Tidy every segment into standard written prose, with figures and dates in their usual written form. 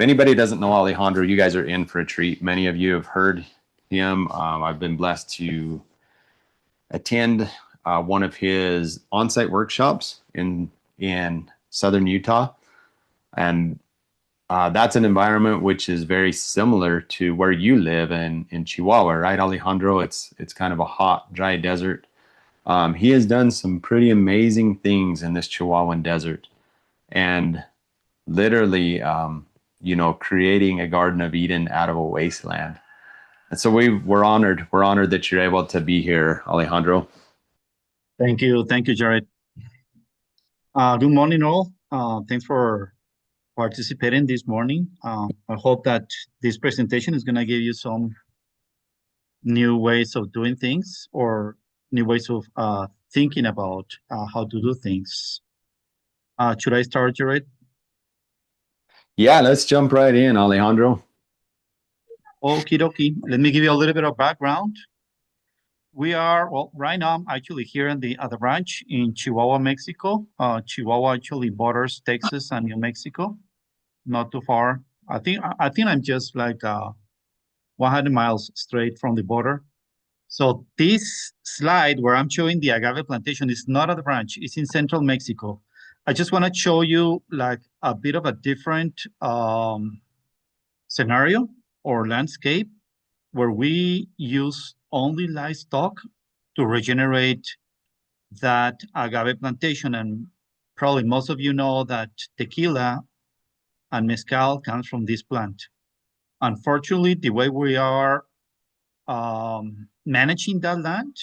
if anybody doesn't know Alejandro, you guys are in for a treat. Many of you have heard him. I've been blessed to attend one of his on-site workshops in southern Utah, and that's an environment which is very similar to where you live in Chihuahua, right, Alejandro? It's kind of a hot, dry desert. He has done some pretty amazing things in this Chihuahuan Desert, and literally, creating a Garden of Eden out of a wasteland. And so we're honored. We're honored that you're able to be here, Alejandro. Thank you, Jared. Good morning, all. Thanks for participating this morning. I hope that this presentation is going to give you some new ways of doing things or new ways of thinking about how to do things. Should I start, Jared? Yeah, let's jump right in, Alejandro. Okie dokie. Let me give you a little bit of background. We are, well, right now I'm actually here at the ranch in Chihuahua, Mexico. Chihuahua actually borders Texas and New Mexico, not too far. I think I'm just like 100 miles straight from the border. So this slide where I'm showing the agave plantation is not at the ranch, it's in central Mexico. I just want to show you like a bit of a different scenario or landscape where we use only livestock to regenerate that agave plantation. And probably most of you know that tequila and mezcal comes from this plant. Unfortunately, the way we are managing that land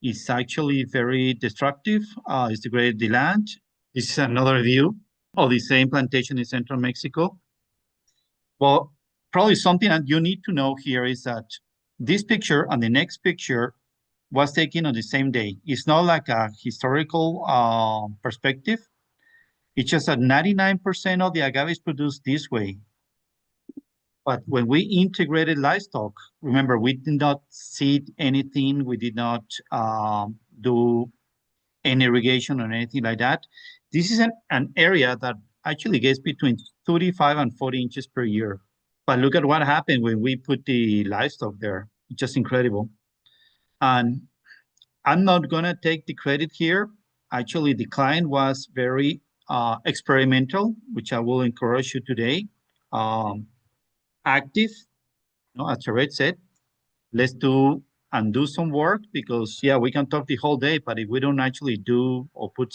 is actually very destructive. It's degraded the land. This is another view of the same plantation in central Mexico. Well, probably something that you need to know here is that this picture and the next picture was taken on the same day. It's not like a historical perspective. It's just that 99% of the agave is produced this way. But when we integrated livestock, remember, we did not seed anything. We did not do any irrigation or anything like that. This is an area that actually gets between 35 and 40 inches per year. But look at what happened when we put the livestock there. It's just incredible. And I'm not going to take the credit here. Actually, the client was very experimental, which I will encourage you today. Active, as Jared said, let's do some work because, yeah, we can talk the whole day, but if we don't actually do or put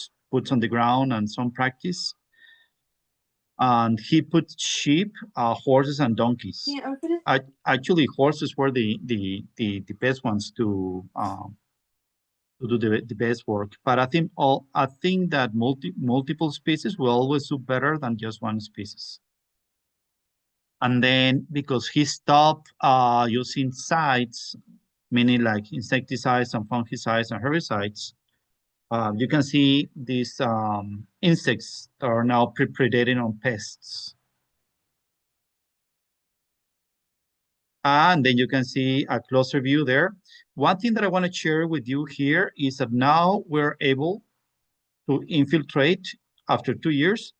on the ground and some practice, and he put sheep, horses, and donkeys. Yeah, actually, horses were the best ones to do the best work. But I think that multiple species will always do better than just one species. And then because he stopped using sites, meaning like insecticides and fungicides and herbicides, you can see these insects are now predating on pests. And then you can see a closer view there. One thing that I want to share with you here is that now we're able to infiltrate after 2 years,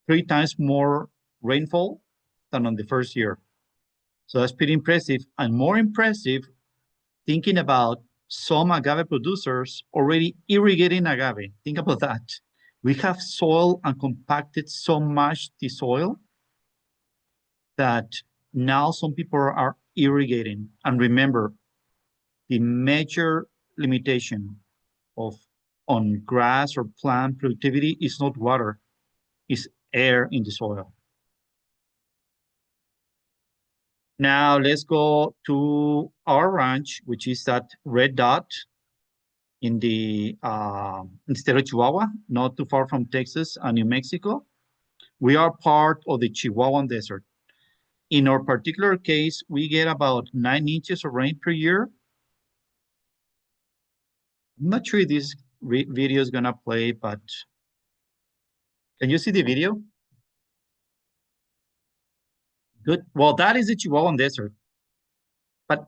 3 times more rainfall than on the first year. So that's pretty impressive. And more impressive, thinking about some agave producers already irrigating agave. Think about that. We have soil and compacted so much the soil that now some people are irrigating. And remember, the major limitation on grass or plant productivity is not water, it's air in the soil. Now let's go to our ranch, which is that red dot in the state of Chihuahua, not too far from Texas and New Mexico. We are part of the Chihuahuan Desert. In our particular case, we get about 9 inches of rain per year. I'm not sure if this video is gonna play, but can you see the video? Good. Well, that is the Chihuahuan Desert. But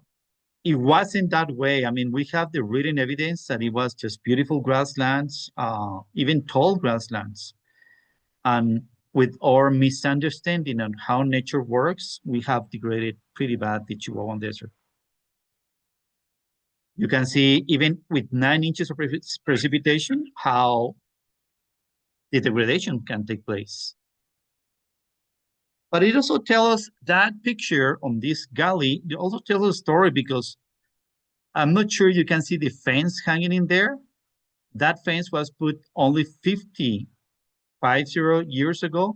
it wasn't that way. I mean, we have the written evidence that it was just beautiful grasslands, even tall grasslands. And with our misunderstanding on how nature works, we have degraded pretty bad the Chihuahuan Desert. You can see even with 9 inches of precipitation, how the degradation can take place. But it also tells us that picture on this galley, it also tells a story because I'm not sure you can see the fence hanging in there. That fence was put only 50 years ago.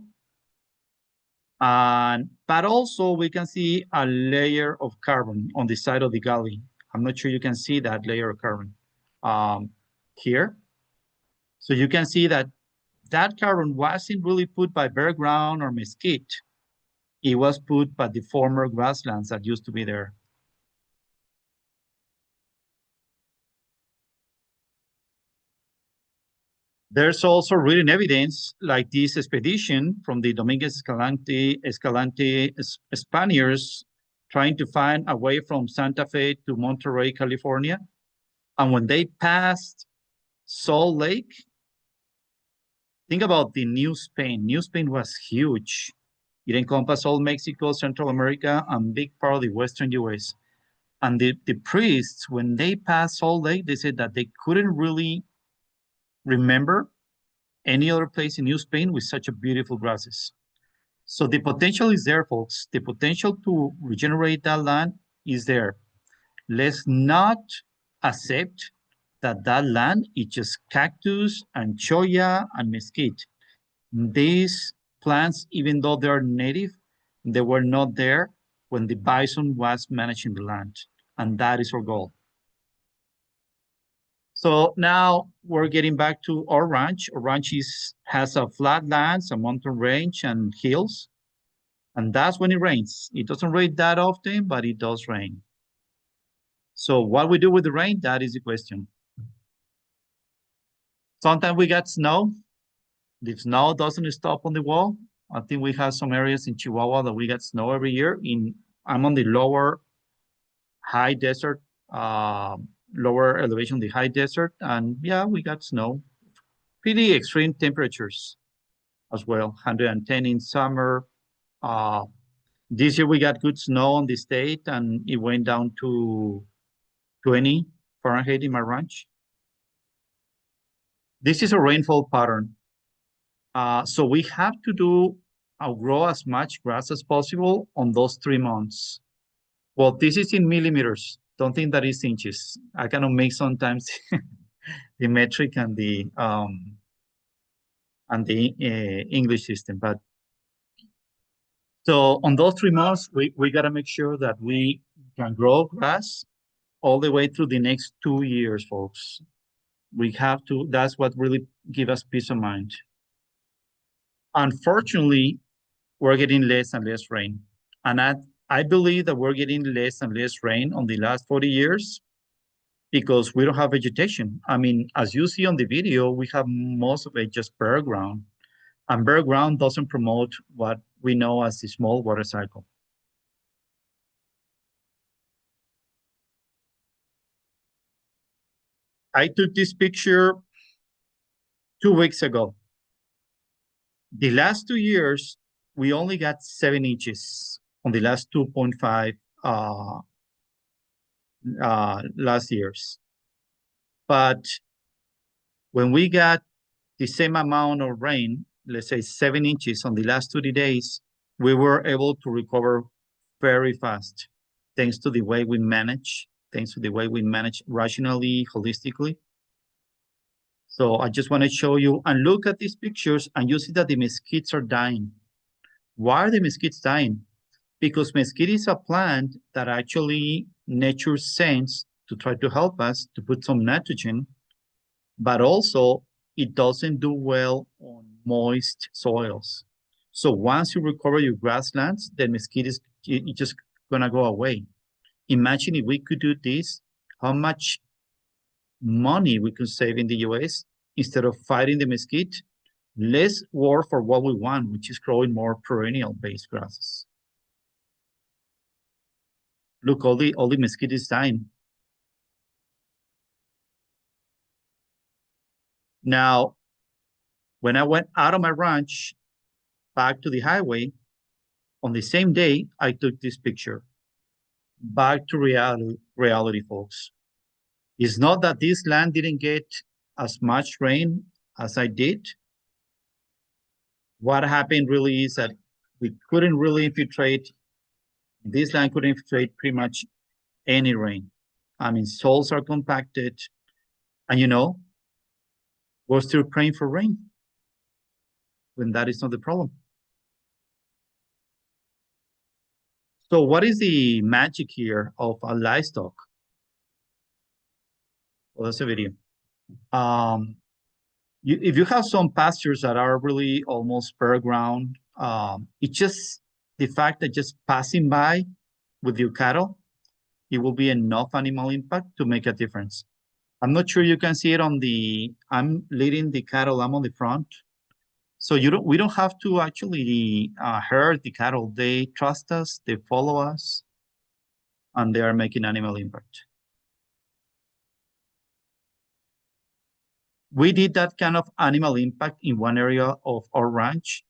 But also we can see a layer of carbon on the side of the galley. I'm not sure you can see that layer of carbon here. So you can see that that carbon wasn't really put by bare ground or mesquite. It was put by the former grasslands that used to be there. There's also written evidence like this expedition from the Dominguez Escalante Spaniards trying to find a way from Santa Fe to Monterey, California. And when they passed Salt Lake, think about the New Spain. New Spain was huge. It encompassed all Mexico, Central America, and big part of the Western US. And the priests, when they passed Salt Lake, they said that they couldn't really remember any other place in New Spain with such a beautiful grasses. So the potential is there, folks. The potential to regenerate that land is there. Let's not accept that that land is just cactus and cholla and mesquite. These plants, even though they're native, they were not there when the bison was managing the land. And that is our goal. So now we're getting back to our ranch. Our ranch has a flat lands, a mountain range, and hills. And that's when it rains. It doesn't rain that often, but it does rain. So what we do with the rain, that is the question. Sometimes we get snow. The snow doesn't stop on the wall. I think we have some areas in Chihuahua that we get snow every year. I'm on the lower high desert, lower elevation, the high desert, and yeah, we got snow. Pretty extreme temperatures as well, 110 in summer. This year we got good snow on the state, and it went down to 20 Fahrenheit in my ranch. This is a rainfall pattern. So we have to grow as much grass as possible on those 3 months. Well, this is in millimeters. Don't think that is inches. I cannot make sometimes the metric and the English system. But so on those 3 months, we got to make sure that we can grow grass all the way through the next 2 years, folks. We have to, that's what really give us peace of mind. Unfortunately, we're getting less and less rain. And I believe that we're getting less and less rain on the last 40 years because we don't have vegetation. I mean, as you see on the video, we have most of it just bare ground. And bare ground doesn't promote what we know as the small water cycle. I took this picture 2 weeks ago. The last 2 years, we only got 7 inches on the last 2.5 last years. But when we got the same amount of rain, let's say 7 inches on the last 30 days, we were able to recover very fast, thanks to the way we manage, rationally, holistically. So I just want to show you and look at these pictures, and you see that the mesquites are dying. Why are the mesquites dying? Because mesquite is a plant that actually nature sends to try to help us to put some nitrogen, but also it doesn't do well on moist soils. So once you recover your grasslands, the mesquite is just gonna go away. Imagine if we could do this, how much money we could save in the US instead of fighting the mesquite, less work for what we want, which is growing more perennial-based grasses. Look, all the mesquite is dying. Now, when I went out of my ranch, back to the highway. On the same day, I took this picture. Back to reality, folks. It's not that this land didn't get as much rain as I did. What happened really is that we couldn't really infiltrate, this land couldn't infiltrate pretty much any rain. I mean, soils are compacted, and we're still praying for rain when that is not the problem. So what is the magic here of a livestock? Well, that's a video. If you have some pastures that are really almost bare ground, it's just the fact that just passing by with your cattle, it will be enough animal impact to make a difference. I'm not sure you can see it I'm leading the cattle, I'm on the front. So we don't have to actually herd the cattle. They trust us, they follow us, and they are making animal impact. We did that kind of animal impact in one area of our ranch.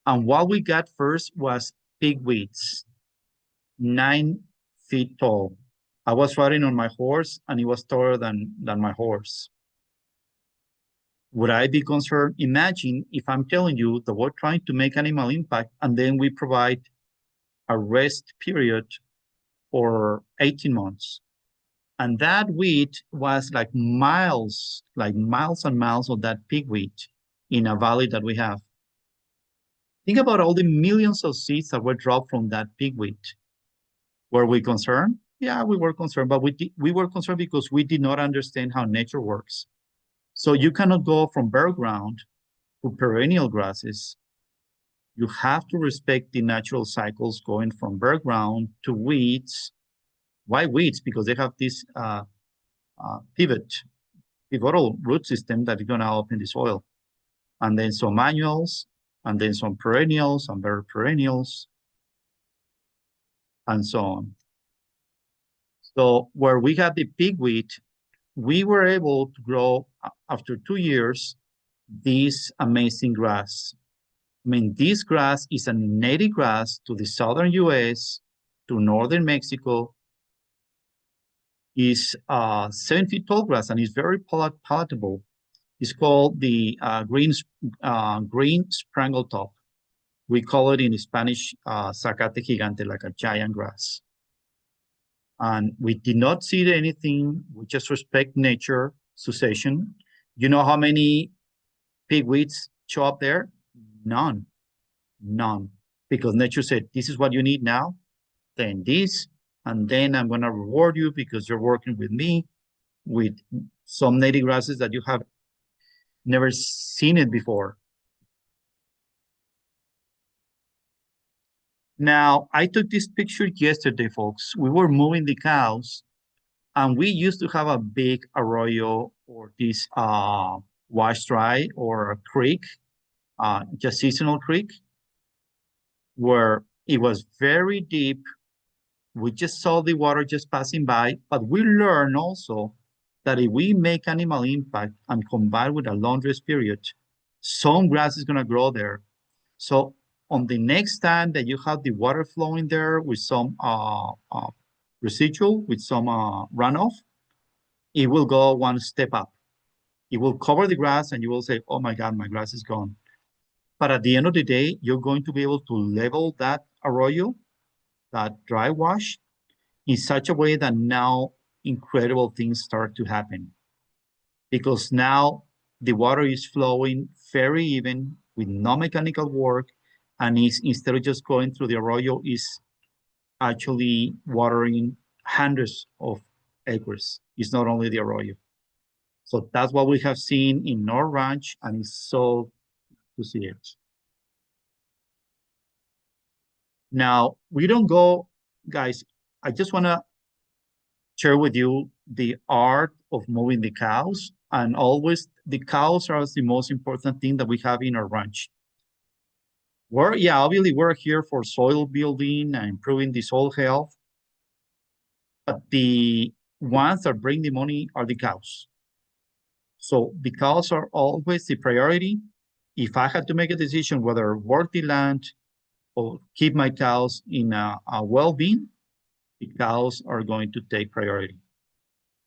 And what we got first was pigweeds, 9 feet tall. I was riding on my horse and it was taller than my horse. Would I be concerned? Imagine if I'm telling you that we're trying to make animal impact and then we provide a rest period for 18 months. And that weed was like miles and miles of that pigweed in a valley that we have. Think about all the millions of seeds that were dropped from that pigweed. Were we concerned? Yeah, we were concerned, but we were concerned because we did not understand how nature works. So you cannot go from bare ground to perennial grasses. You have to respect the natural cycles going from bare ground to weeds. Why weeds? Because they have this pivotal root system that is going to open the soil. And then some annuals, and then some perennials, and bare perennials, and so on. So where we had the pigweed, we were able to grow, after 2 years, this amazing grass. I mean, this grass is a native grass to the southern US, to northern Mexico. Is 7 feet tall grass and is very palatable. It's called the green sprangletop. We call it in Spanish zacate gigante, like a giant grass. And we did not see anything. We just respect nature, succession. You know how many pigweeds show up there? None. Because nature said, this is what you need now, then this, and then I'm going to reward you because you're working with me with some native grasses that you have never seen it before. Now, I took this picture yesterday, folks. We were moving the cows, and we used to have a big arroyo or this wash dry or a creek, just seasonal creek, where it was very deep. We just saw the water just passing by, but we learned also that if we make animal impact and combine with a long rest period, some grass is going to grow there. So on the next time that you have the water flowing there with some residual, with some runoff, it will go one step up. It will cover the grass and you will say, oh my God, my grass is gone. But at the end of the day, you're going to be able to level that arroyo, that dry wash, in such a way that now incredible things start to happen. Because now the water is flowing very even with no mechanical work, and is, instead of just going through the arroyo, is actually watering hundreds of acres. It's not only the arroyo. So that's what we have seen in our ranch, and it's so to see it. Now, we don't go, guys, I just want to share with you the art of moving the cows, and always the cows are the most important thing that we have in our ranch. Obviously we're here for soil building and improving the soil health, but the ones that bring the money are the cows. So the cows are always the priority. if I had to make a decision whether work the land or keep my cows in a well-being, the cows are going to take priority.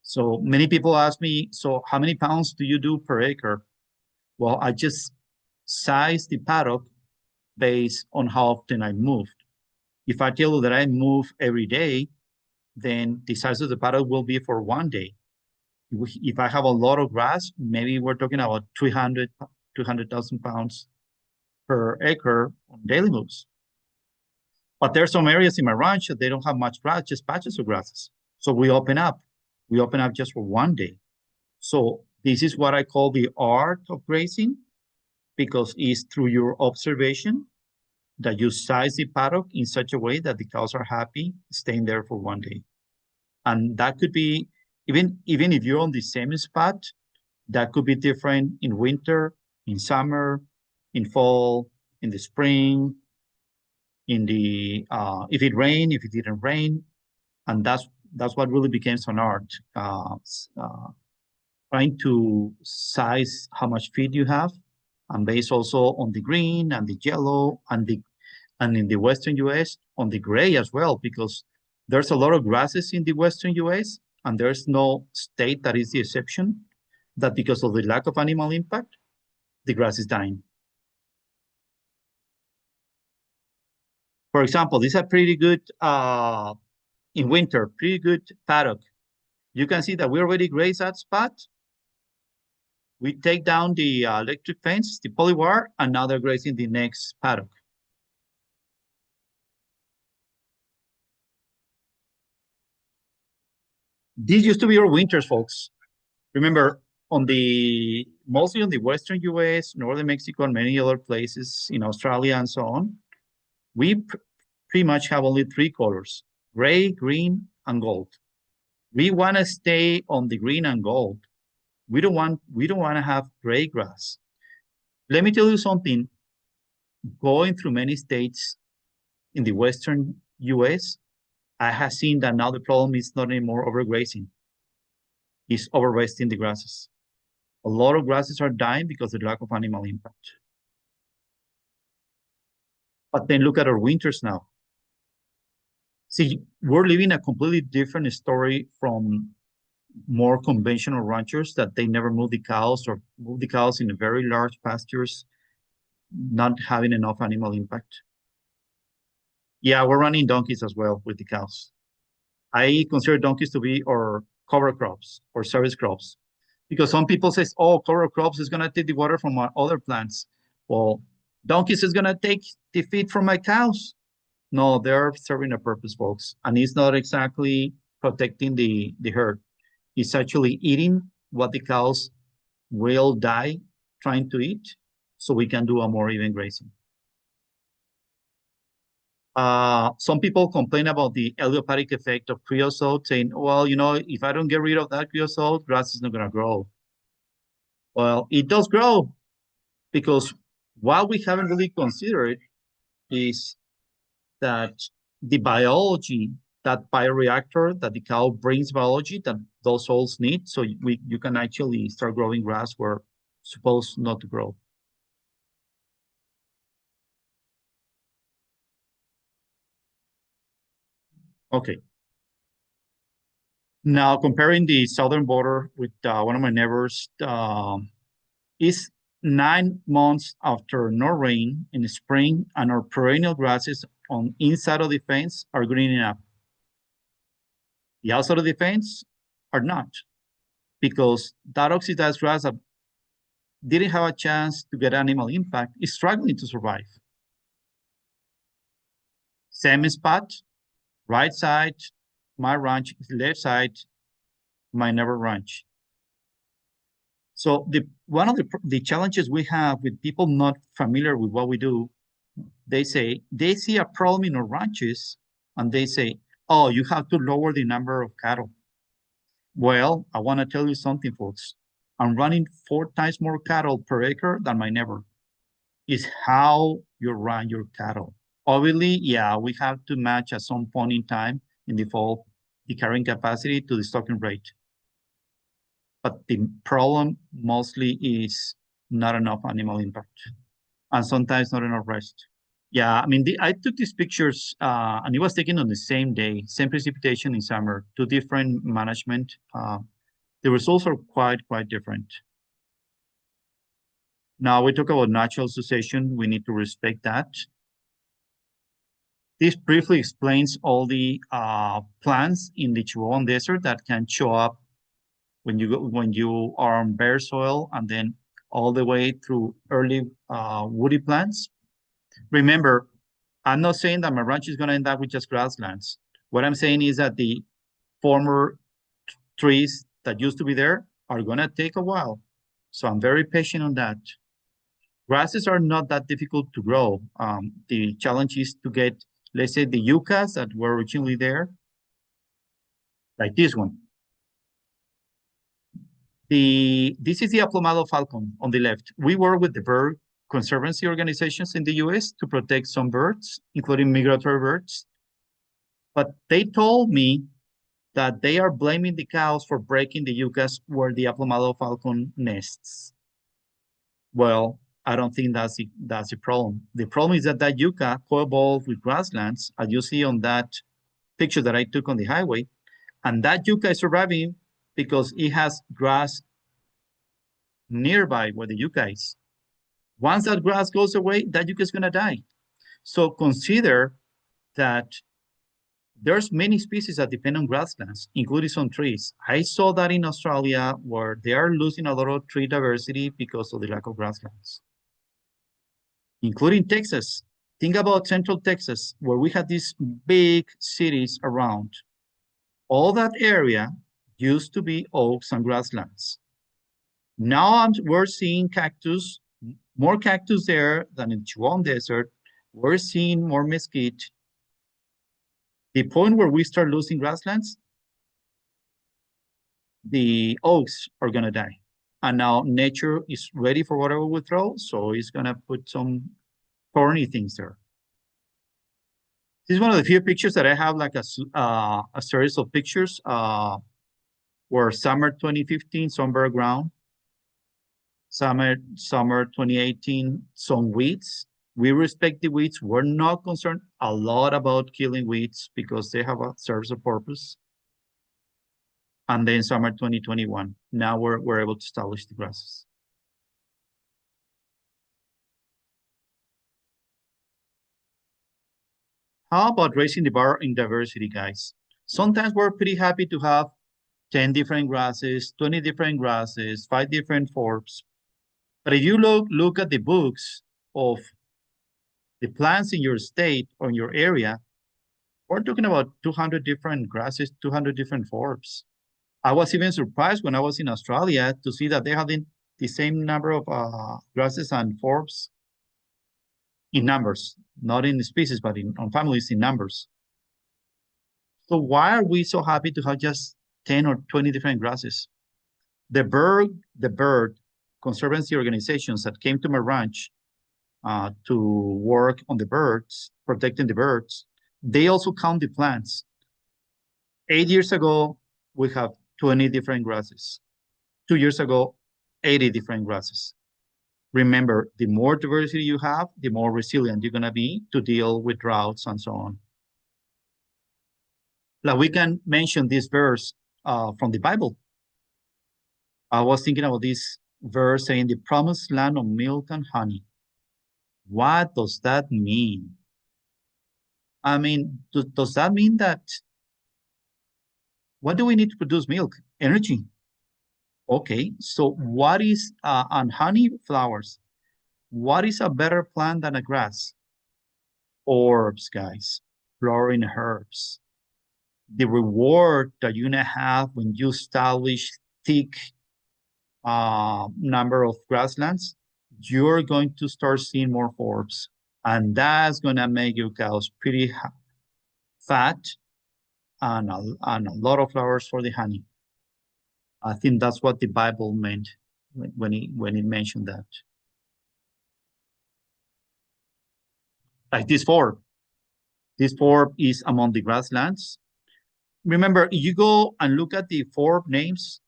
So many people ask me, so how many pounds do you do per acre? Well, I just size the paddock based on how often I moved. If I tell you that I move every day, then the size of the paddock will be for 1 day. If I have a lot of grass, maybe we're talking about 200,000 pounds per acre on daily moves. But there's some areas in my ranch that they don't have much grass, just patches of grasses. So we open up just for 1 day. So this is what I call the art of grazing, because it's through your observation that you size the paddock in such a way that the cows are happy staying there for 1 day. And that could be, even if you're on the same spot, that could be different in winter, in summer, in fall, in the spring, in the if it rained, if it didn't rain. And that's what really becomes an art, trying to size how much feed you have, and based also on the green and the yellow and in the Western US on the gray as well, because there's a lot of grasses in the Western US, and there's no state that is the exception, that because of the lack of animal impact, the grass is dying. For example, this is a pretty good, in winter, pretty good paddock. You can see that we already grazed that spot. We take down the electric fence, the poly wire, and now they're grazing the next paddock. These used to be our winters, folks. Remember, mostly on the Western US, Northern Mexico, and many other places in Australia and so on, we pretty much have only 3 colors: gray, green, and gold. We want to stay on the green and gold. We don't want to have gray grass. Let me tell you something. Going through many states in the Western US, I have seen that now the problem is not anymore overgrazing. It's overresting the grasses. A lot of grasses are dying because of the lack of animal impact. But then look at our winters now. See, we're living a completely different story from more conventional ranchers that they never move the cows or move the cows in very large pastures, not having enough animal impact. Yeah, we're running donkeys as well with the cows. I consider donkeys to be our cover crops or service crops, because some people say, oh, cover crops is going to take the water from our other plants. Well, donkeys is going to take the feed from my cows. No, they're serving a purpose, folks. And it's not exactly protecting the herd. It's actually eating what the cows will die trying to eat, so we can do a more even grazing. Some people complain about the allelopathic effect of creosote, saying, well, if I don't get rid of that creosote, grass is not going to grow. Well, it does grow, because what we haven't really considered is that the biology, that bioreactor that the cow brings biology that those soils need, so you can actually start growing grass where it's supposed not to grow. Okay. Now, comparing the southern border with one of my neighbors, is 9 months after no rain in the spring, and our perennial grasses on inside of the fence are greening up. The outside of the fence are not, because that oxidized grass that didn't have a chance to get animal impact is struggling to survive. Same spot, right side, my ranch, left side, my neighbor ranch. So one of the challenges we have with people not familiar with what we do, they say they see a problem in our ranches, and they say, oh, you have to lower the number of cattle. Well, I want to tell you something, folks. I'm running 4 times more cattle per acre than my neighbor. It's how you run your cattle. Obviously, yeah, we have to match at some point in time in the fall the carrying capacity to the stocking rate. But the problem mostly is not enough animal impact, and sometimes not enough rest. Yeah, I mean, I took these pictures, and it was taken on the same day, same precipitation in summer, two different management. The results are quite different. Now we talk about natural succession. We need to respect that. This briefly explains all the plants in the Chihuahuan Desert that can show up when you are on bare soil, and then all the way through early woody plants. Remember, I'm not saying that my ranch is going to end up with just grasslands. What I'm saying is that the former trees that used to be there are going to take a while. So I'm very patient on that. Grasses are not that difficult to grow. The challenge is to get, let's say, the yuccas that were originally there, like this one. This is the Aplomado falcon on the left. We work with the bird conservancy organizations in the US to protect some birds, including migratory birds. But they told me that they are blaming the cows for breaking the yuccas where the Aplomado falcon nests. Well, I don't think that's the problem. The problem is that yucca co-evolved with grasslands, as you see on that picture that I took on the highway, and that yucca is surviving because it has grass nearby where the yucca is. Once that grass goes away, that yucca is going to die. So consider that there's many species that depend on grasslands, including some trees. I saw that in Australia, where they are losing a lot of tree diversity because of the lack of grasslands, including Texas. Think about Central Texas, where we had these big cities around. All that area used to be oaks and grasslands. Now we're seeing cactus, more cactus there than in Chihuahuan Desert. We're seeing more mesquite. The point where we start losing grasslands, the oaks are going to die. And now nature is ready for whatever we throw, so it's going to put some thorny things there. This is one of the few pictures that I have, like a series of pictures where summer 2015, some bare ground, summer 2018, some weeds. We respect the weeds. We're not concerned a lot about killing weeds because they have a serves a purpose. And then summer 2021, now we're able to establish the grasses. How about raising the bar in diversity, guys? Sometimes we're pretty happy to have 10 different grasses, 20 different grasses, 5 different forbs. But if you look at the books of the plants in your state or in your area, we're talking about 200 different grasses, 200 different forbs. I was even surprised when I was in Australia to see that they had the same number of grasses and forbs in numbers, not in species, but on families in numbers. So why are we so happy to have just 10 or 20 different grasses? The bird conservancy organizations that came to my ranch to work on the birds, protecting the birds, they also count the plants. 8 years ago, we have 20 different grasses. 2 years ago, 80 different grasses. Remember, the more diversity you have, the more resilient you're going to be to deal with droughts and so on. Now, we can mention this verse from the Bible. I was thinking about this verse saying the promised land of milk and honey. What does that mean? I mean, does that mean that what do we need to produce milk? Energy. Okay, so what is, on honey flowers, what is a better plant than a grass? Herbs, guys, flowering herbs. The reward that you're gonna have when you establish thick number of grasslands, you're going to start seeing more forbs. And that's gonna make your cows pretty fat and a lot of flowers for the honey. I think that's what the Bible meant when it mentioned that. Like this forb. This forb is among the grasslands. Remember, you go and look at the forb names,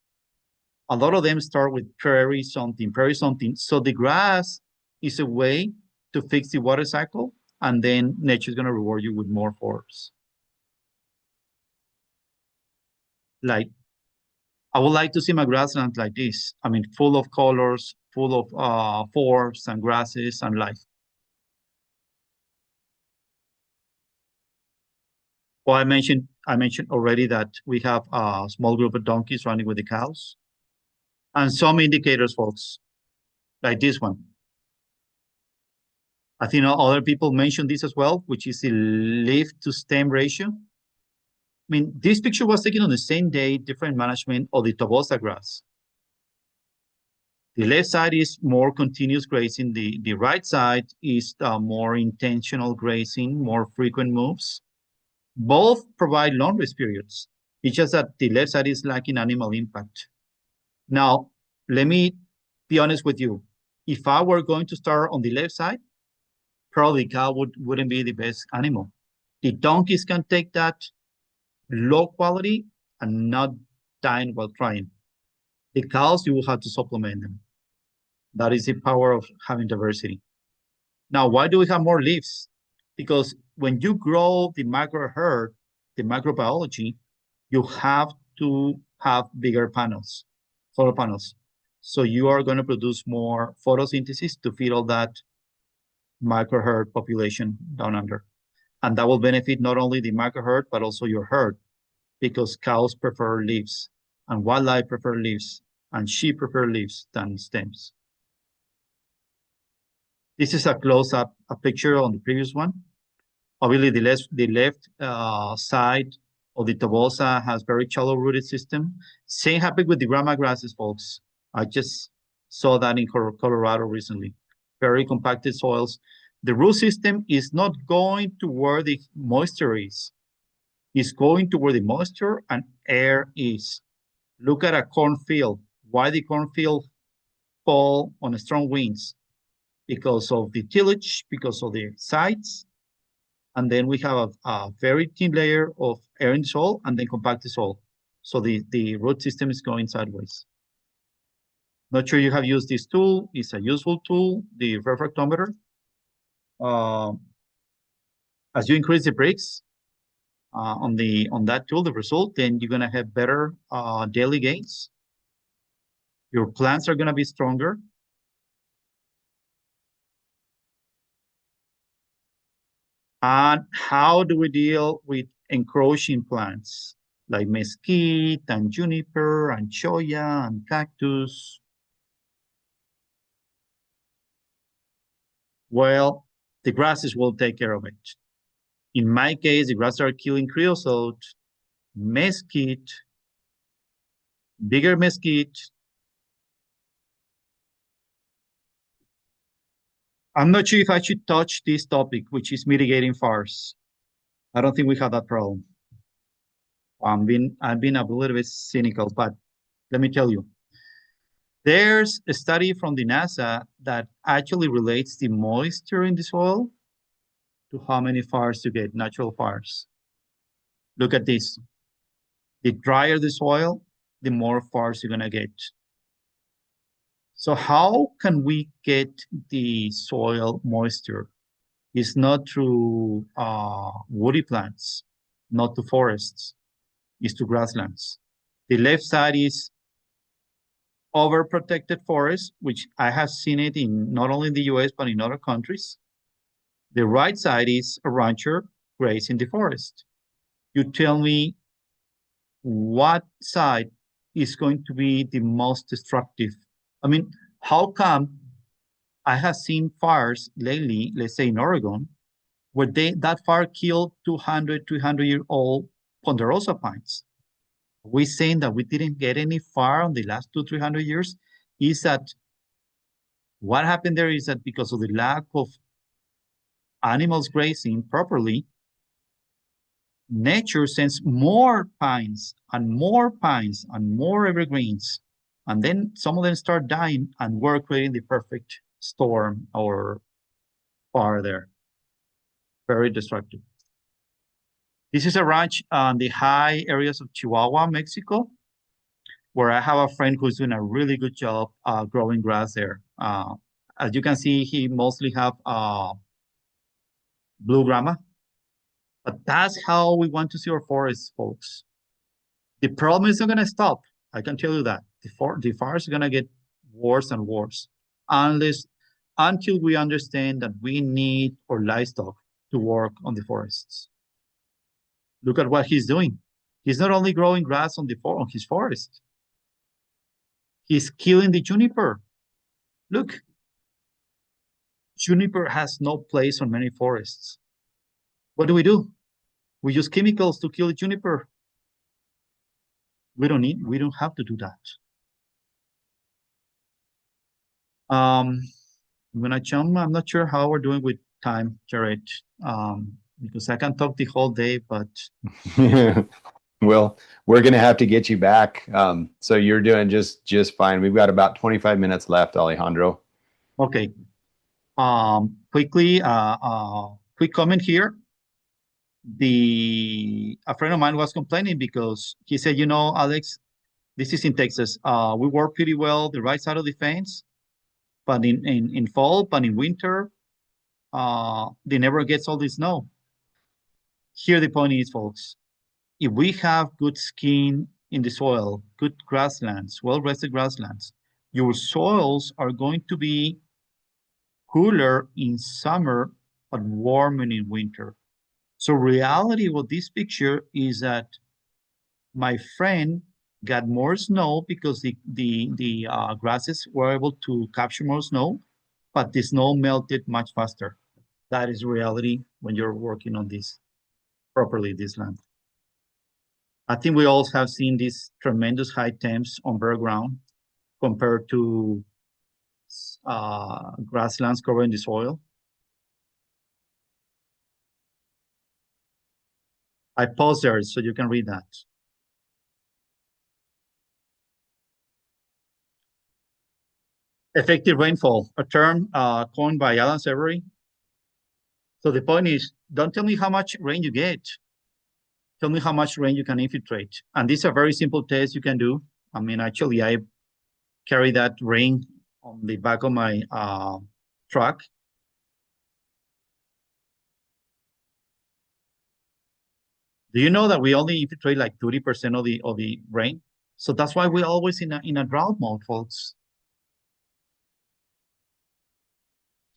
A lot of them start with prairie something. So the grass is a way to fix the water cycle, and then nature is going to reward you with more forests. Like, I would like to see my grasslands like this. I mean, full of colors, full of forests and grasses and life. Well, I mentioned already that we have a small group of donkeys running with the cows, and some indicators, folks, like this one. I think other people mentioned this as well, which is the leaf to stem ratio. I mean, this picture was taken on the same day, different management of the tobosa grass. The left side is more continuous grazing. The right side is more intentional grazing, more frequent moves. Both provide long rest periods. It's just that the left side is lacking animal impact. Now, let me be honest with you. If I were going to start on the left side, probably cow wouldn't be the best animal. The donkeys can take that low quality and not dying while trying. The cows, you will have to supplement them. That is the power of having diversity. Now, why do we have more leaves? Because when you grow the macro herd, the microbiology, you have to have bigger panels, solar panels. So you are going to produce more photosynthesis to feed all that micro herd population down under. And that will benefit not only the micro herd, but also your herd, because cows prefer leaves, and wildlife prefer leaves, and sheep prefer leaves than stems. This is a close-up, a picture on the previous one. Obviously, the left side of the tobosa has very shallow rooted system. Same happened with the grama grasses, folks. I just saw that in Colorado recently. Very compacted soils. The root system is not going to where the moisture is. It's going to where the moisture and air is. Look at a cornfield. Why the cornfield fall on strong winds? Because of the tillage, because of the sites, and then we have a very thin layer of air in the soil, and then compacted soil. So the root system is going sideways. Not sure you have used this tool. It's a useful tool, the refractometer. As you increase the breaks on that tool, the result, then you're gonna have better daily gains. Your plants are gonna be stronger. And how do we deal with encroaching plants like mesquite and juniper and cholla and cactus? Well, the grasses will take care of it. In my case, the grasses are killing creosote, mesquite, bigger mesquite. I'm not sure if I should touch this topic, which is mitigating fires. I don't think we have that problem. I've been a little bit cynical, but let me tell you. There's a study from the NASA that actually relates the moisture in the soil to how many fires you get, natural fires. Look at this. The drier the soil, the more fires you're gonna get. So how can we get the soil moisture? It's not through woody plants, not to forests, it's to grasslands. The left side is overprotected forest, which I have seen it in not only in the US, but in other countries. The right side is a rancher grazing the forest. You tell me what side is going to be the most destructive. I mean, how come I have seen fires lately, let's say in Oregon, where that fire killed 200, 300-year-old ponderosa pines? We saying that we didn't get any fire on the last 200-300 years? Is that what happened there is that because of the lack of animals grazing properly, nature sends more pines and more pines and more evergreens, and then some of them start dying, and we're creating the perfect storm or fire there. Very destructive. This is a ranch on the high areas of Chihuahua, Mexico, where I have a friend who's doing a really good job growing grass there. As you can see, he mostly have blue grama, but that's how we want to see our forests, folks. The problem is not gonna stop. I can tell you that. The forest is gonna get worse and worse until we understand that we need our livestock to work on the forests. Look at what he's doing. He's not only growing grass on his forest, he's killing the juniper. Look, juniper has no place on many forests. What do? We use chemicals to kill the juniper. We don't have to do that. I'm gonna jump. I'm not sure how we're doing with time, Jared, because I can talk the whole day, but well, we're gonna have to get you back. So you're doing just fine. We've got about 25 minutes left, Alejandro. okay. Quickly, quick comment here. A friend of mine was complaining because he said, you know, Alex, this is in Texas. We work pretty well the right side of the fence, but in fall, but in winter, they never gets all the snow. Here the point is, folks, if we have good skin in the soil, good grasslands, well-rested grasslands, your soils are going to be cooler in summer, but warmer in winter. So reality with this picture is that my friend got more snow because the grasses were able to capture more snow, but the snow melted much faster. That is reality when you're working on this properly, this land. I think we all have seen these tremendous high temps on bare ground compared to grasslands covering the soil. I paused there so you can read that. Effective rainfall, a term coined by Alan Severy. So the point is, don't tell me how much rain you get. Tell me how much rain you can infiltrate. And this is a very simple test you can do. I mean, actually, I carry that rain on the back of my truck. Do you know that we only infiltrate like 30% of the rain? So that's why we're always in a drought mode, folks.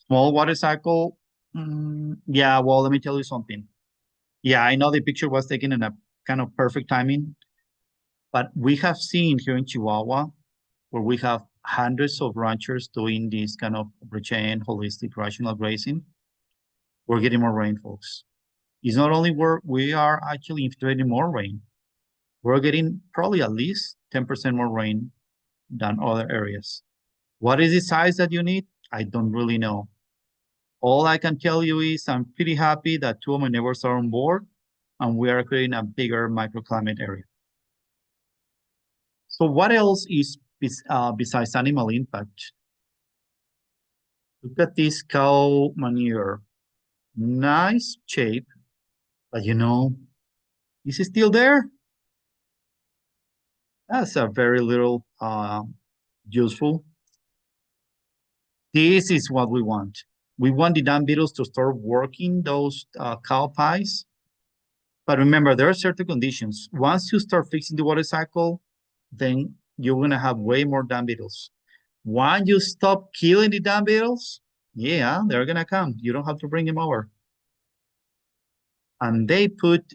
Small water cycle. Yeah, well, let me tell you something. Yeah, I know the picture was taken in a kind of perfect timing, but we have seen here in Chihuahua where we have hundreds of ranchers doing this kind of regen, holistic, rational grazing. We're getting more rain, folks. It's not only we are actually infiltrating more rain, we're getting probably at least 10% more rain than other areas. What is the size that you need? I don't really know. All I can tell you is I'm pretty happy that two of my neighbors are on board and we are creating a bigger microclimate area. So what else is besides animal impact? Look at this cow manure. Nice shape, but you know, is it still there? That's a very little useful. This is what we want. We want the dung beetles to start working those cow pies. But remember, there are certain conditions. Once you start fixing the water cycle, then you're gonna have way more dung beetles. Once you stop killing the dung beetles, yeah, they're gonna come. You don't have to bring them over. And they put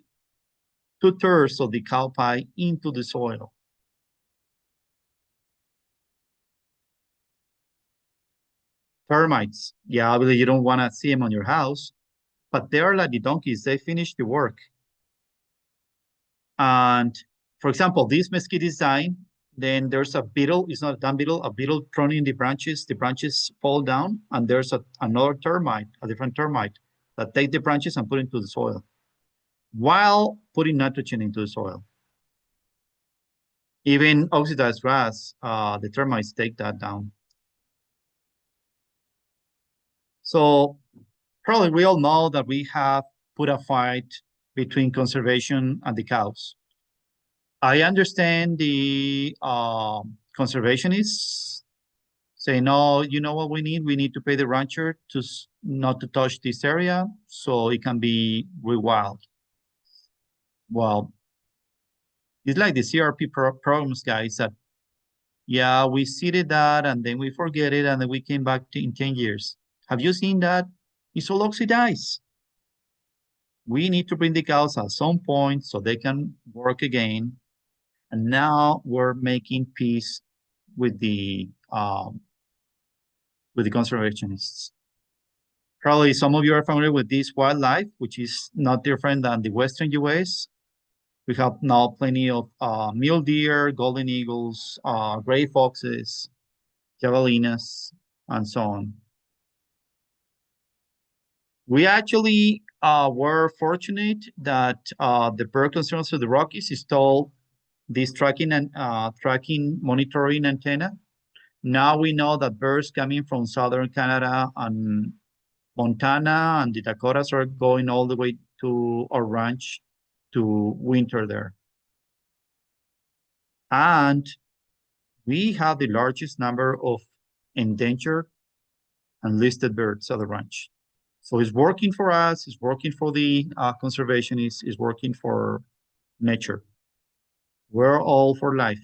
2/3 of the cow pie into the soil. Termites, yeah, obviously you don't wanna see them on your house, but they are like the donkeys, they finish the work. And for example, this mesquite is dying, then there's a beetle, it's not a dung beetle, a beetle pruning the branches fall down, and there's another termite, a different termite, that take the branches and put into the soil, while putting nitrogen into the soil. Even oxidized grass, the termites take that down. So probably we all know that we have put a fight between conservation and the cows. I understand the conservationists say, no, you know what we need? We need to pay the rancher to not to touch this area so it can be rewild. Well, it's like the CRP programs, guys, that, yeah, we seeded that and then we forget it and then we came back in 10 years. Have you seen that? It's all oxidized. We need to bring the cows at some point so they can work again. And now we're making peace with the conservationists. Probably some of you are familiar with this wildlife, which is not different than the Western US. We have now plenty of mule deer, golden eagles, gray foxes, javelinas, and so on. We actually were fortunate that the Bird Conservancy of the Rockies installed this tracking and tracking monitoring antenna. Now we know that birds coming from southern Canada and Montana and the Dakotas are going all the way to our ranch to winter there. And we have the largest number of endangered and listed birds at the ranch. So it's working for us, it's working for the conservationists, it's working for nature. We're all for life.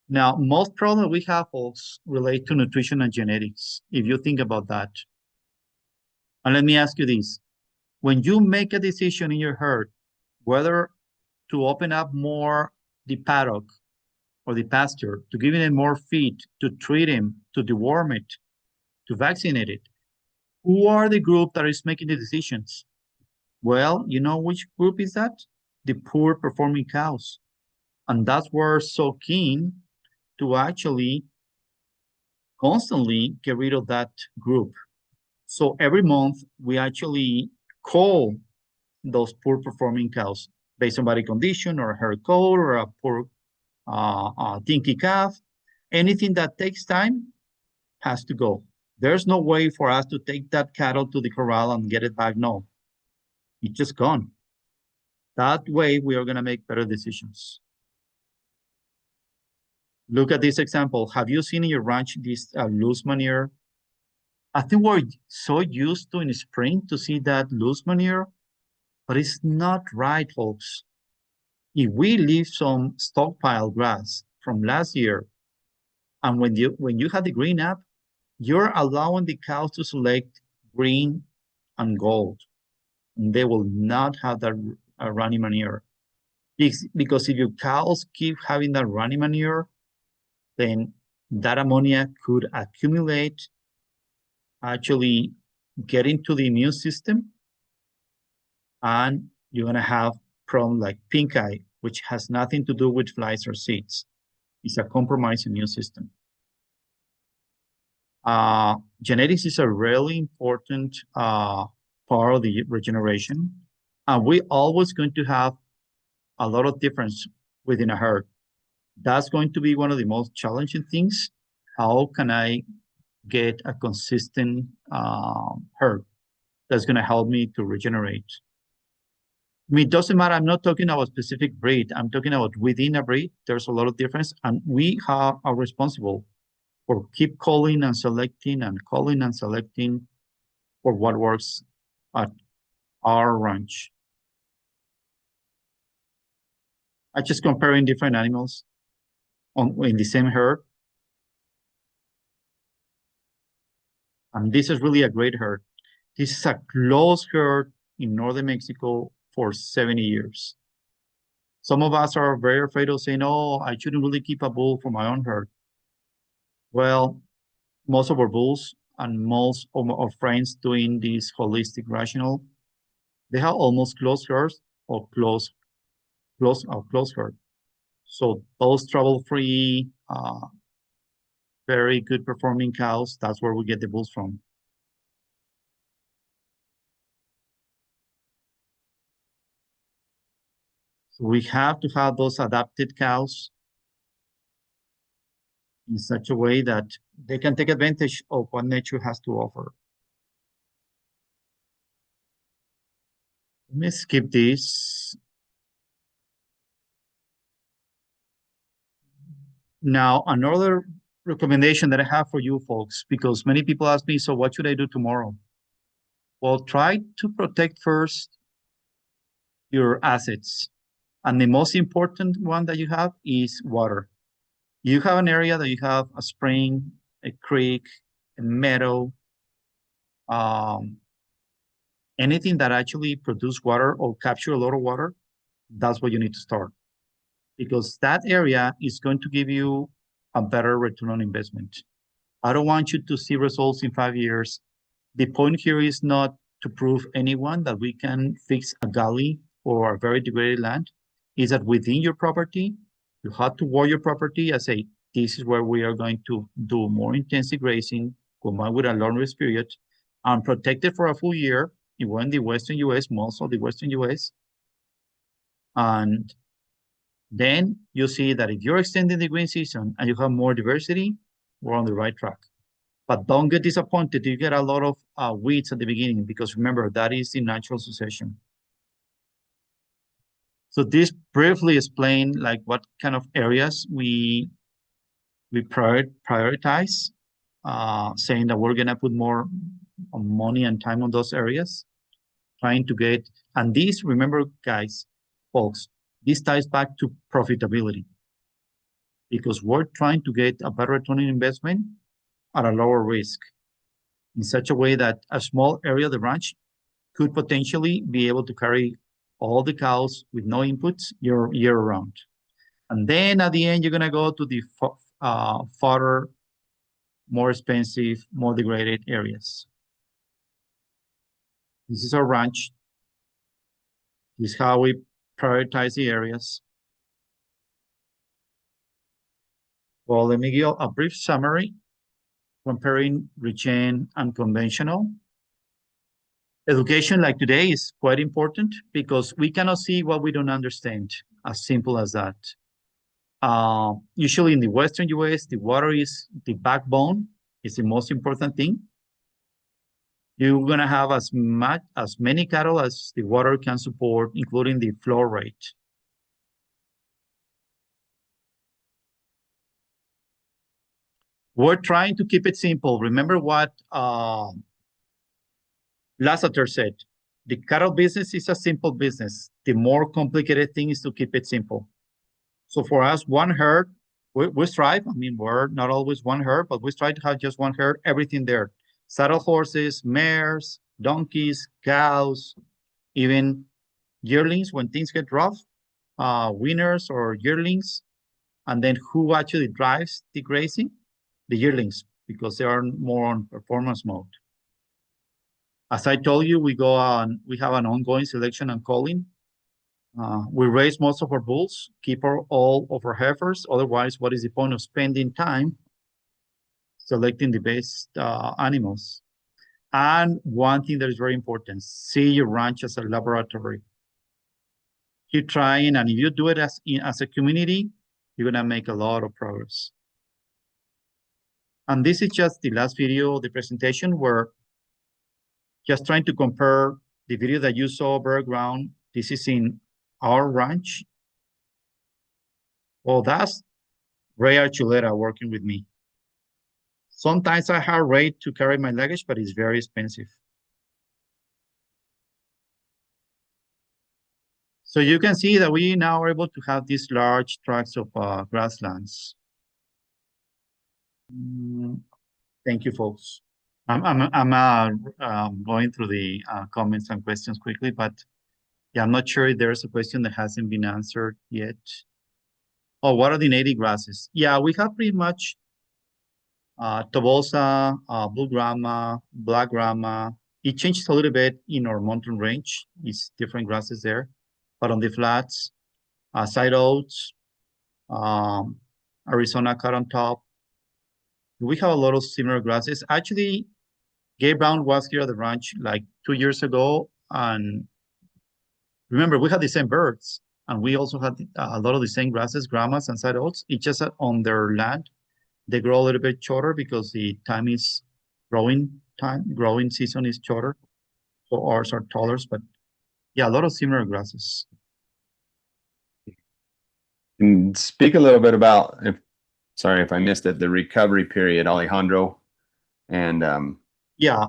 Now, most problems we have, folks, relate to nutrition and genetics, if you think about that. And let me ask you this. When you make a decision in your herd, whether to open up more the paddock or the pasture, to give it more feed, to treat him, to deworm it, to vaccinate it, who are the group that is making the decisions? Well, you know which group is that? The poor performing cows. And that's why we're so keen to actually constantly get rid of that group. So every month we actually call those poor performing cows based on body condition or hair color or a poor dinky calf. Anything that takes time has to go. There's no way for us to take that cattle to the corral and get it back. No, it's just gone. That way we are going to make better decisions. Look at this example. Have you seen in your ranch this loose manure? I think we're so used to in spring to see that loose manure, but it's not right, folks. If we leave some stockpile grass from last year, and when you have the green up, you're allowing the cows to select green and gold. And they will not have that runny manure. Because if your cows keep having that runny manure, then that ammonia could accumulate, actually get into the immune system, and you're going to have problems like pink eye, which has nothing to do with flies or seeds. It's a compromised immune system. Genetics is a really important part of the regeneration. And we're always going to have a lot of difference within a herd. That's going to be one of the most challenging things. How can I get a consistent herd that's going to help me to regenerate? I mean, it doesn't matter. I'm not talking about specific breed. I'm talking about within a breed. There's a lot of difference, and we are responsible for keep calling and selecting for what works at our ranch. I just comparing different animals in the same herd. And this is really a great herd. This is a close herd in northern Mexico for 70 years. Some of us are very afraid of saying, oh, I shouldn't really keep a bull for my own herd. Well, most of our bulls and most of our friends doing this holistic rational, they have almost close herds or close herd. So those trouble-free, very good performing cows, that's where we get the bulls from. So we have to have those adapted cows in such a way that they can take advantage of what nature has to offer. Let me skip this. Now, another recommendation that I have for you folks, because many people ask me, so what should I do tomorrow? Well, try to protect first your assets. And the most important one that you have is water. You have an area that you have a spring, a creek, a meadow, um, anything that actually produce water or capture a lot of water, that's what you need to start. Because that area is going to give you a better return on investment. I don't want you to see results in 5 years. The point here is not to prove anyone that we can fix a gully or a very degraded land, is that within your property, you have to work your property and say, this is where we are going to do more intensive grazing, combined with a long rest period, and protect it for a full year in the Western US, most of the Western US. And then you see that if you're extending the green season and you have more diversity, we're on the right track. But don't get disappointed if you get a lot of weeds at the beginning, because remember, that is the natural succession. So this briefly explain like what kind of areas we prioritize, saying that we're gonna put more money and time on those areas, trying to get, and this, remember guys, folks, this ties back to profitability, because we're trying to get a better return on investment at a lower risk, in such a way that a small area of the ranch could potentially be able to carry all the cows with no inputs year round. And then at the end, you're gonna go to the farther, more expensive, more degraded areas. This is our ranch. This is how we prioritize the areas. Well, let me give a brief summary comparing regen and conventional. Education like today is quite important because we cannot see what we don't understand, as simple as that. Usually in the Western US, the water is the backbone, is the most important thing. You're gonna have as many cattle as the water can support, including the flow rate. We're trying to keep it simple. Remember what Lasseter said, the cattle business is a simple business. The more complicated thing is to keep it simple. So for us, one herd, we strive. I mean, we're not always one herd, but we try to have just one herd, everything there. Saddle horses, mares, donkeys, cows, even yearlings when things get rough, winners or yearlings. And then who actually drives the grazing? The yearlings, because they are more on performance mode. As I told you, we have an ongoing selection and culling. We raise most of our bulls, keep all of our heifers. Otherwise, what is the point of spending time selecting the best animals? And one thing that is very important, see your ranch as a laboratory. Keep trying, and if you do it as a community, you're gonna make a lot of progress. And this is just the last video of the presentation, where just trying to compare the video that you saw bare ground. This is in our ranch. Well, that's Ray Archuleta working with me. Sometimes I have Ray to carry my luggage, but it's very expensive. So you can see that we now are able to have these large tracts of grasslands. Thank you, folks. I'm going through the comments and questions quickly, but yeah, I'm not sure if there's a question that hasn't been answered yet. Oh, what are the native grasses? Yeah, we have pretty much Tobosa, blue grama, black grama. It changes a little bit in our mountain range. It's different grasses there. But on the flats, side oats, Arizona cotton top. We have a lot of similar grasses. Actually, Gabe Brown was here at the ranch like 2 years ago. And remember, we had the same birds. And we also had a lot of the same grasses, grama and side oats. It's just on their land. They grow a little bit shorter because the growing season is shorter. So ours are taller, but yeah, a lot of similar grasses. And speak a little bit about, if Sorry if I missed it. The recovery period, Alejandro, and Yeah.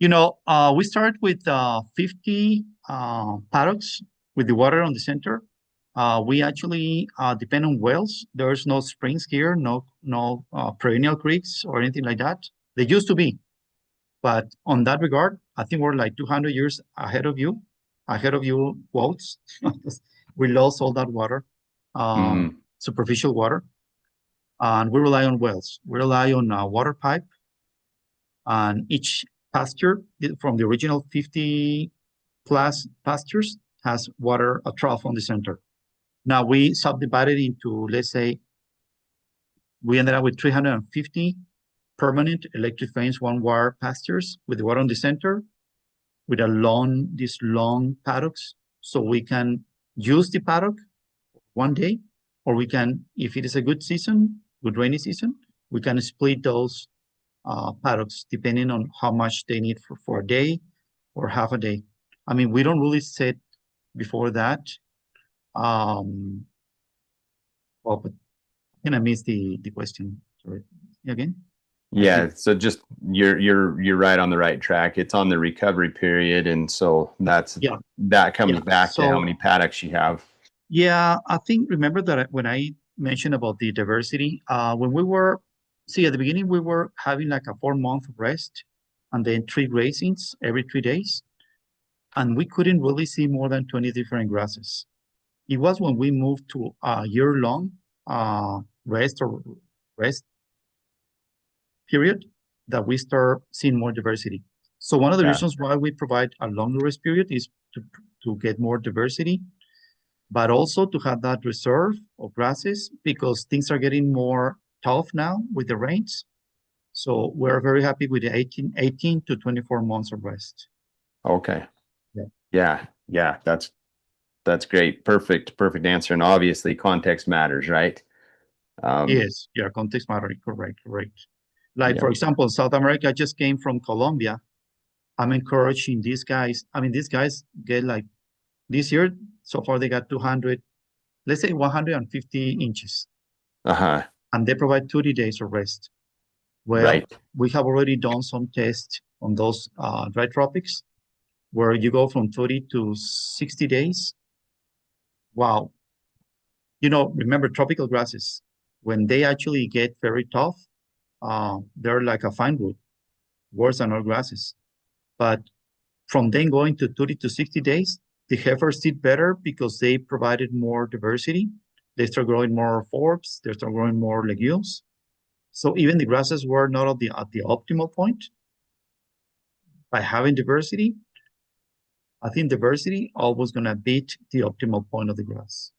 We start with 50 paddocks with the water on the center. We actually depend on wells. There's no springs here, no perennial creeks or anything like that. They used to be, but on that regard, I think we're like 200 years ahead of you, quotes. We lost all that water, superficial water, and we rely on wells. We rely on a water pipe, and each pasture from the original 50 plus pastures has water, a trough on the center. Now we subdivided into, let's say, we ended up with 350 permanent electric fence, one wire pastures with the water on the center, with these long paddocks. So we can use the paddock one day, or we can, if it is a good season, good rainy season, we can split those paddocks depending on how much they need for a day or half a day. I mean, we don't really set before that. Well, but I missed the question. Sorry, again. Yeah, so just you're right on the right track. It's on the recovery period, and so that comes back to how many paddocks you have. Yeah, I think remember that when I mentioned about the diversity, when we were at the beginning we were having like a 4-month rest and then 3 grazings every 3 days, and we couldn't really see more than 20 different grasses. It was when we moved to a year-long rest period that we start seeing more diversity. So one of the reasons why we provide a longer rest period is to get more diversity, but also to have that reserve of grasses because things are getting more tough now with the rains. So we're very happy with the 18 to 24 months of rest. Okay. Yeah. That's great. Perfect answer. And obviously context matters, right? Yes, context matters. Correct. Like, for example, South America, I just came from Colombia. I'm encouraging these guys. I mean, these guys get like, this year, so far they got 200, let's say 150 inches. And they provide 30 days of rest. Well, we have already done some tests on those dry tropics where you go from 30 to 60 days. Wow. Remember tropical grasses, when they actually get very tough, they're like a fine wood, worse than our grasses. But from then going to 30 to 60 days, the heifers did better because they provided more diversity. They start growing more forbs, they start growing more legumes. So even the grasses were not at the optimal point. By having diversity, I think diversity always going to beat the optimal point of the grass.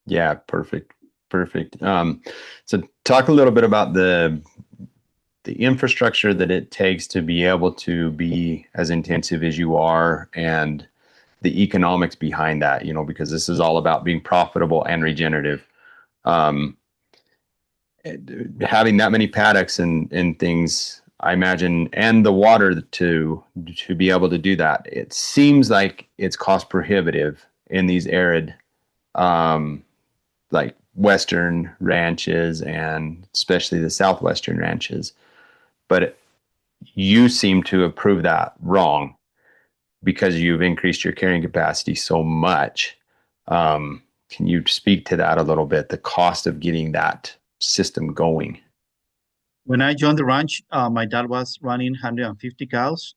Yeah, perfect. So talk a little bit about the infrastructure that it takes to be able to be as intensive as you are and the economics behind that, because this is all about being profitable and regenerative. Having that many paddocks and things, I imagine, and the water to be able to do that, it seems like it's cost prohibitive in these arid, like Western ranches and especially the Southwestern ranches. But you seem to have proved that wrong because you've increased your carrying capacity so much. Can you speak to that a little bit, the cost of getting that system going? When I joined the ranch, my dad was running 150 cows.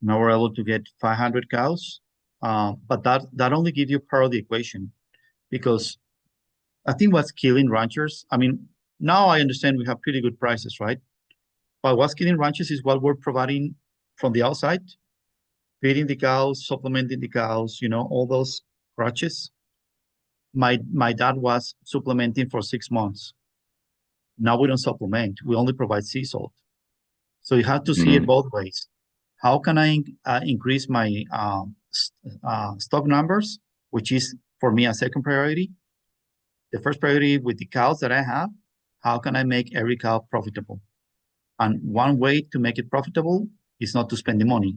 Now we're able to get 500 cows. But that only gives you part of the equation, because I think what's killing ranchers, I mean, now I understand we have pretty good prices, right? But what's killing ranchers is what we're providing from the outside, feeding the cows, supplementing the cows, all those crutches. My dad was supplementing for 6 months. Now we don't supplement, we only provide sea salt. So you have to see it both ways. How can I increase my stock numbers, which is for me a second priority? The first priority with the cows that I have, how can I make every cow profitable? And one way to make it profitable is not to spend the money.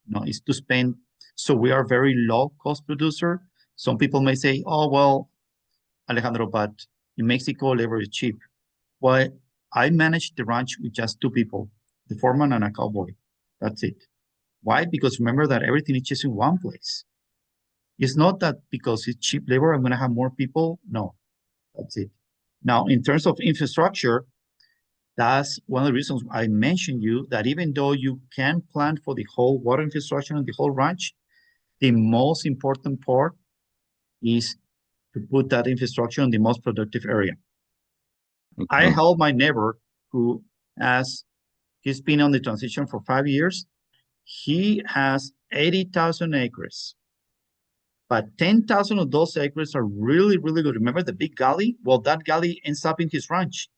No, it's to spend. So we are very low cost producer. Some people may say, oh, well, Alejandro, but in Mexico, labor is cheap. Well, I managed the ranch with just two people, the foreman and a cowboy. That's it. Why? Because remember that everything is just in one place. It's not that because it's cheap labor, I'm going to have more people. No, that's it. Now, in terms of infrastructure, that's one of the reasons I mentioned you that even though you can plan for the whole water infrastructure and the whole ranch, the most important part is to put that infrastructure in the most productive area. I helped my neighbor who he's been on the transition for 5 years. He has 80,000 acres, but 10,000 of those acres are really, really good. Remember the big gully? Well, that gully ends up in his ranch.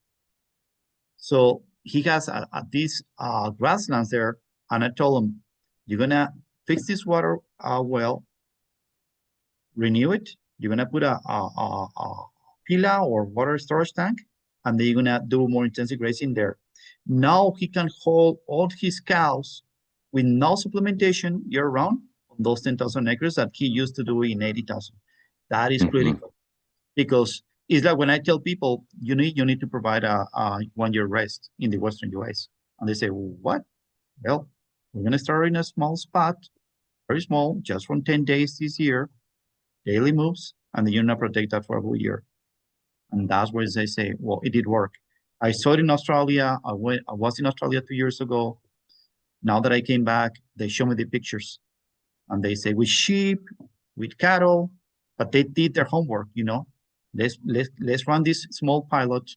So he has these grasslands there, and I told him, you're gonna fix this water well, renew it. You're gonna put a pila or water storage tank, and then you're gonna do more intensive grazing there. Now he can hold all his cows with no supplementation year round on those 10,000 acres that he used to do in 80,000. That is critical because it's like when I tell people you need to provide a 1 year rest in the Western US, and they say, what? Well, we're gonna start in a small spot, very small, just from 10 days this year, daily moves, and then you're gonna protect that for a whole year. And that's where they say, well, it did work. I saw it in Australia. I was in Australia 2 years ago. Now that I came back, they show me the pictures, and they say with sheep, with cattle, but they did their homework. Let's run this small pilot,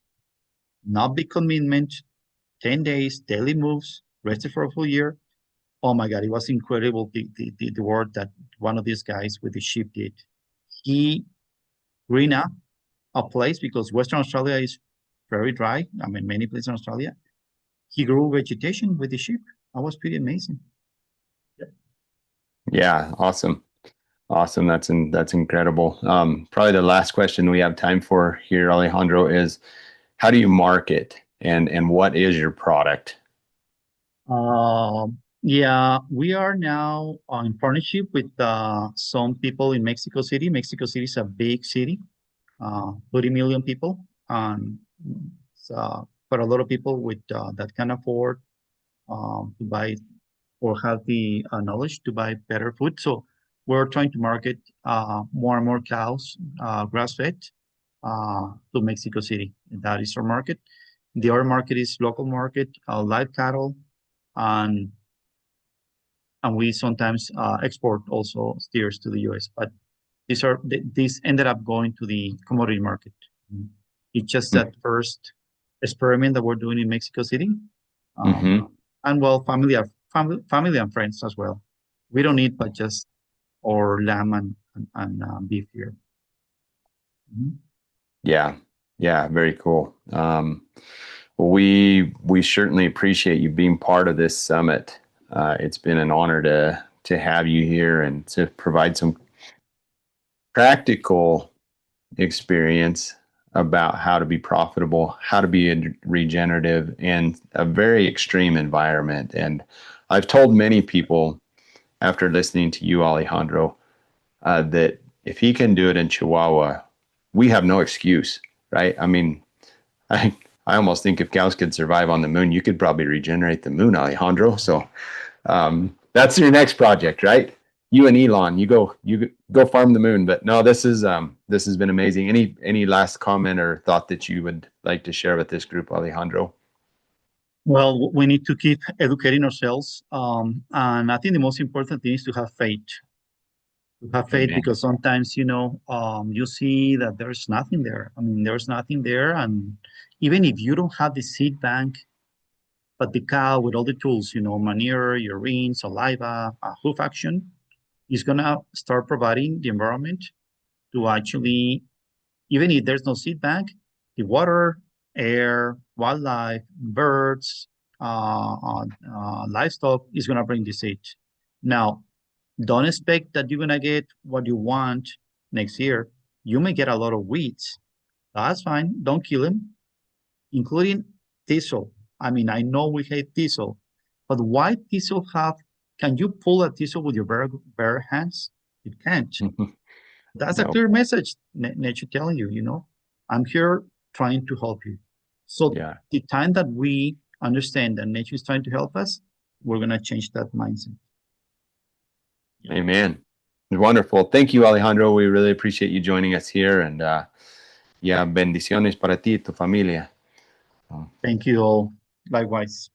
not big commitment, 10 days, daily moves, rested for a full year. Oh my God, it was incredible the work that one of these guys with the sheep did. He green up a place because Western Australia is very dry. I mean, many places in Australia. He grew vegetation with the sheep. That was pretty amazing. Yeah, awesome. Awesome. That's incredible. Probably the last question we have time for here, Alejandro, is how do you market and what is your product? Yeah, we are now in partnership with some people in Mexico City. Mexico City is a big city, 30 million people, and but a lot of people with that can afford to buy or have the knowledge to buy better food. So we're trying to market more and more cows, grass-fed, to Mexico City. That is our market. The other market is local market, live cattle, and we sometimes export also steers to the US. But these ended up going to the commodity market. It's just that first experiment that we're doing in Mexico City, and well, family and friends as well. We don't eat but just our lamb and beef here. Yeah, very cool. We certainly appreciate you being part of this summit. It's been an honor to have you here and to provide some practical experience about how to be profitable, how to be regenerative in a very extreme environment. And I've told many people after listening to you, Alejandro, that if he can do it in Chihuahua, we have no excuse, right? I mean, I almost think if cows could survive on the moon, you could probably regenerate the moon, Alejandro. So that's your next project, right? You and Elon, you go farm the moon. But no, this has been amazing. Any last comment or thought that you would like to share with this group, Alejandro? Well, we need to keep educating ourselves, and I think the most important thing is to have faith. To have faith, because sometimes you see that there's nothing there. I mean, there's nothing there, and even if you don't have the seed bank, but the cow with all the tools, manure, urine, saliva, hoof action, is gonna start providing the environment to actually, even if there's no seed bank, the water, air, wildlife, birds, livestock is gonna bring the seed. Now, don't expect that you're gonna get what you want next year. You may get a lot of weeds. That's fine. Don't kill them, including thistle. I mean, I know we hate thistle, but why thistle can you pull a thistle with your bare hands? You can't. That's a Nope. clear message, nature telling you, you know, I'm here trying to help you. So Yeah. the time that we understand that nature is trying to help us, we're going to change that mindset. Amen. Wonderful. Thank you, Alejandro. We really appreciate you joining us here. And yeah, bendiciones para ti y tu familia. Thank you all. Likewise.